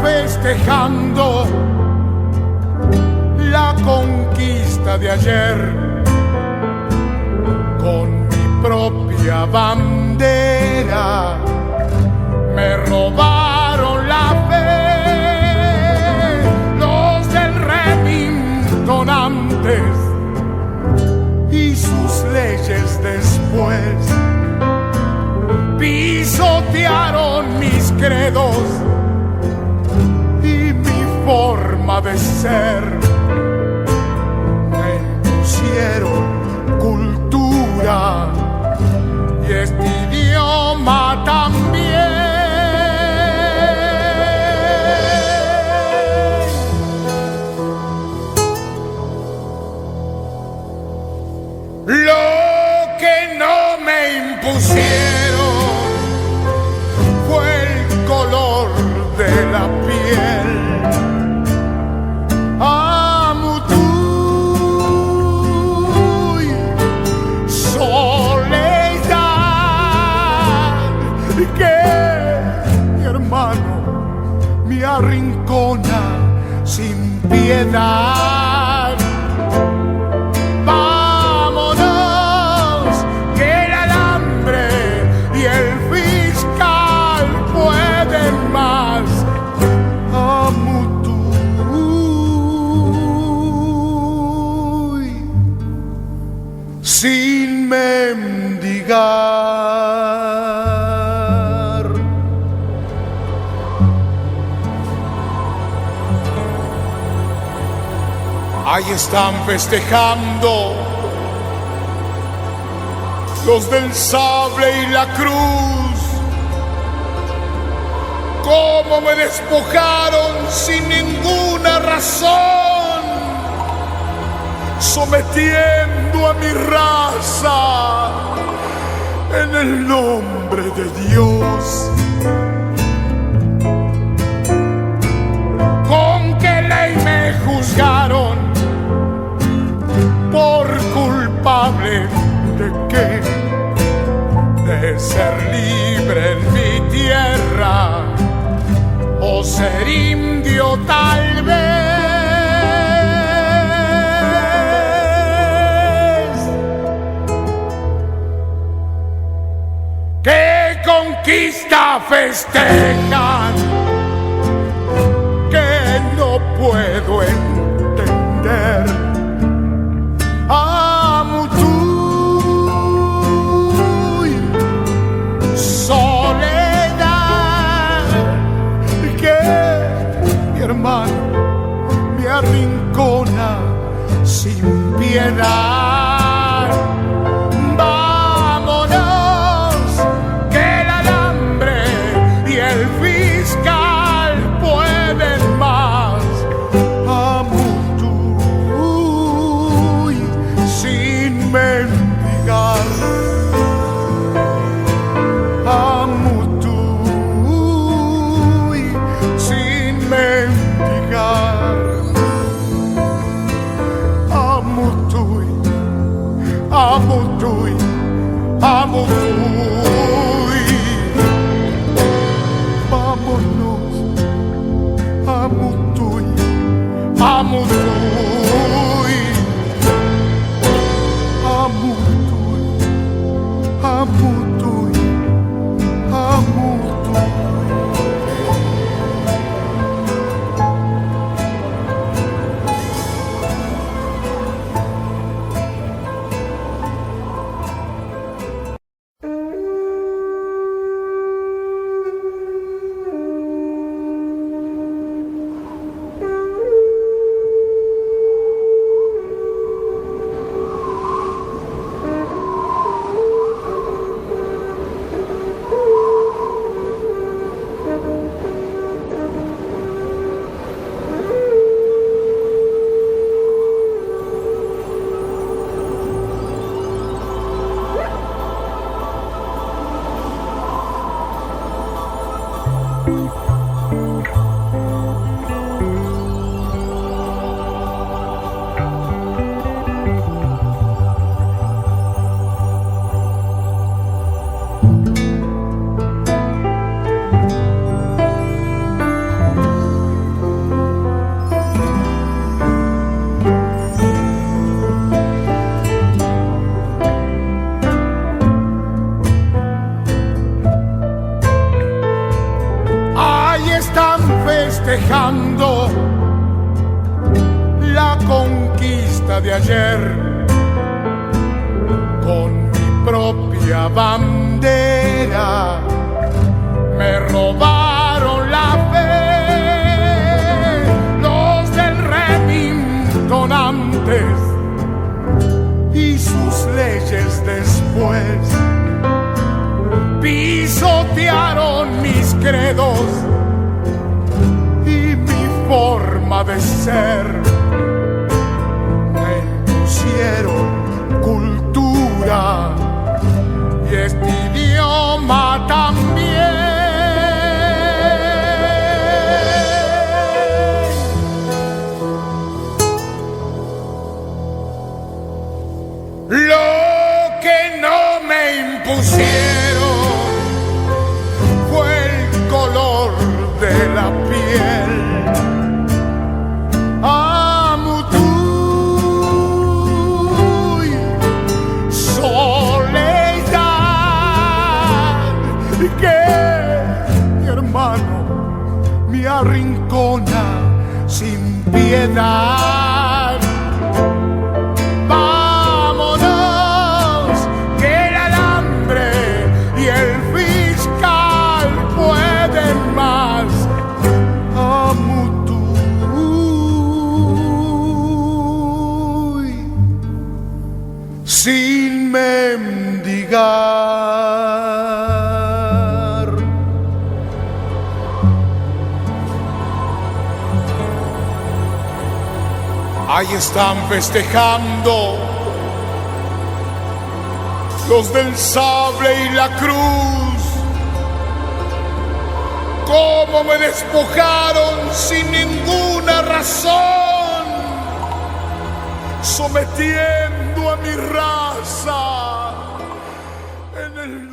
Festejando la conquista de ayer con mi propia bandera. Me robaron la fe los del Remington antes y sus leyes después. Pisotearon mis credos, forma de ser. Me impusieron cultura y este idioma también. Lo que no me impusieron fue el color de la piel. Arrincona sin piedad. Vámonos, que el alambre y el fiscal pueden más. Amutuy, sin mendigar. Ahí están festejando los del sable y la cruz. Cómo me despojaron sin ninguna razón, sometiendo a mi raza en el nombre de Dios. ¿Con qué ley me juzgaron? ¿Por culpable de qué? De ser libre en mi tierra o ser indio tal vez. ¿Qué conquista festejan que no puedo entender? Me arrincona sin piedad. Vámonos, que el alambre y el fiscal pueden más. Amutuy, sin mendigar. Amutuy, sin mendigar. Amutuy, amutuy, amutuy. Vámonos, amutuy, amutuy. Amutuy, amutuy, amutuy. Están festejando la conquista de ayer con mi propia bandera. Me robaron la fe los del Remington antes y sus leyes después. Pisotearon mis credos y mi forma de ser. Me impusieron cultura y este idioma también. Lo que no me impusieron fue el color de la piel. Amutuy, soledad, que mi hermano me arrincona sin piedad. Vámonos, que el alambre y el fiscal pueden más. Amutuy, sin mendigar. Ahí están festejando los del sable y la cruz, cómo me despojaron sin ninguna razón, sometiendo a mi raza en el